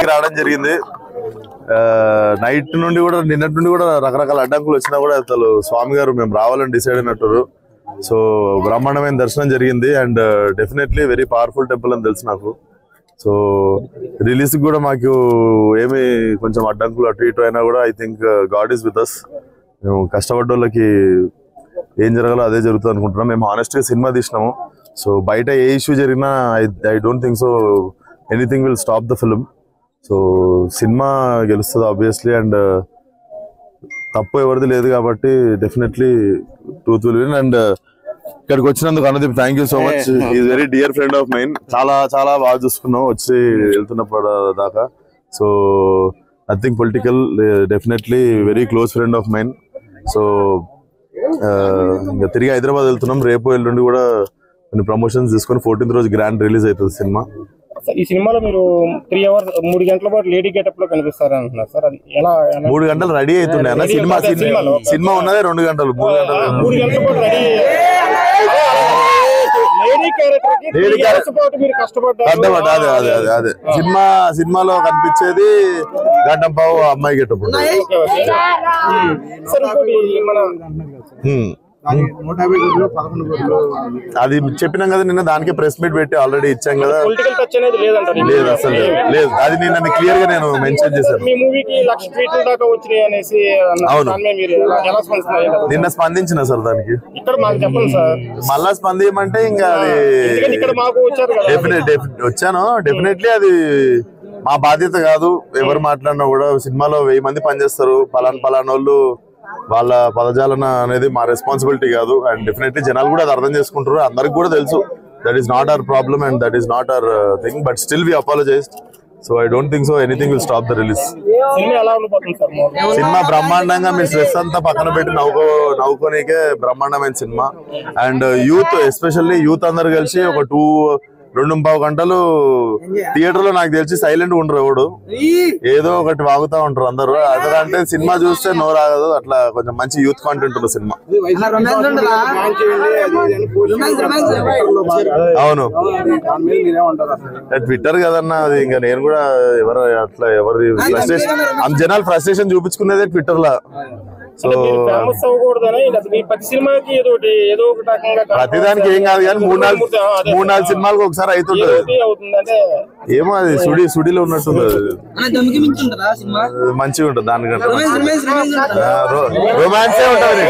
రావడం జరిగింది. నైట్ నుండి కూడా నిన్నటి నుండి కూడా రకరకాల అడ్డంకులు వచ్చినా కూడా అసలు స్వామి గారు మేము రావాలని డిసైడ్ అయినట్టు. సో బ్రహ్మాండమైన దర్శనం జరిగింది and definitely very powerful temple అని తెలుసు నాకు. సో రిలీజ్ కూడా మాకు ఏమి కొంచెం అడ్డంకులు అటు ఇటు అయినా కూడా I think God is with us. మేము కష్టపడ్డోళ్ళకి ఏం జరగాలో అదే జరుగుతుంది అనుకుంటున్నాం. మేము హానెస్ట్గా సినిమా తీసినాము. సో బయట ఏ ఇష్యూ జరిగినా I don't think so anything will stop the film. So cinema గెలుస్తుంది ఆబ్వియస్లీ అండ్ తప్పు ఎవరిది లేదు కాబట్టి definitely truth will win. And ఇక్కడికి వచ్చినందుకు Anudeep thank you so much. Is very dear friend of mine. చాలా చాలా బాగా చూసుకున్నాం వచ్చి వెళ్తున్నప్పుడు దాకా. So nothing political, definitely very close friend of mine. So ఇంకా తిరిగి హైదరాబాద్ వెళ్తున్నాం. రేపు ఎల్లుండి కూడా కొన్ని ప్రమోషన్స్ తీసుకొని 14th రోజు గ్రాండ్ రిలీజ్ అవుతుంది సినిమా. ఈ సినిమాలో మీరు 3 hours 3 గంటల పాటు లేడీ గెటప్ లో కనిపిస్తారు అంటున్నారు సార్. అది ఎలా 3 గంటలు రెడీ అవుతుండే అన్న. సినిమా ఉన్నదే 2 గంటలు. 3 గంటల పాటు రెడీ లేడీ క్యారెక్టర్ మీరు కష్టపడ్డారు. అదే సినిమాలో కనిపించేది గంటం పావు అమ్మాయి గెటప్. అది చెప్పినాం కదా నిన్న, దానికే ప్రెస్ మీట్ పెట్టి ఆల్రెడీ ఇచ్చాం కదా. లేదు అసలు లేదు, అది నిన్న క్లియర్ గా నేను మెన్షన్ చేశాను. అవును నిన్న స్పందించిన సార్ దానికి. మళ్ళా స్పందించమంటే ఇంకా అది వచ్చాను. డెఫినెట్లీ అది మా బాధ్యత కాదు. ఎవరు మాట్లాడినా కూడా సినిమాలో 1000 మంది పనిచేస్తారు. పలానా వాళ్ళు వాళ్ళ పదజాలన అనేది మా రెస్పాన్సిబిలిటీ కాదు. అండ్ డెఫినెట్లీ జనాలు కూడా అది అర్థం చేసుకుంటారు. అందరికి కూడా తెలుసు that is not our problem and that is not our thing. But still we apologized. So I don't think so anything will stop the release. Cinema బ్రహ్మాండంగా మీ స్ట్రెస్ అంతా పక్కన పెట్టి నవ్వుకోనికే బ్రహ్మాండమైన cinema. And youth especially youth అందరు కలిసి ఒక 2.5 గంటలు థియేటర్ లో నాకు తెలిసి సైలెంట్ ఉండరు. ఎవడు ఏదో ఒకటి వాగుతా ఉంటారు అందరు. అదంటే సినిమా చూస్తే నోరు ఆగదు. అట్లా కొంచెం మంచి యూత్ కాంటెంట్ ఉన్న సినిమా. అవును ట్విట్టర్ కదన్నా అది. ఇంకా నేను కూడా ఎవరి ఫ్రస్ట్రేషన్ జనాలు ఫ్రస్ట్రేషన్ చూపించుకునేదే ట్విట్టర్ లా. సో ప్రతిదానికి ఏం కాదు కానీ 3-4 సినిమాలకు ఒకసారి అవుతుంటది. ఏమో అది సుడిలో ఉన్నట్టుంది. మంచిగా ఉంటుంది దానికంటే. రొమాన్సే ఉంటుంది.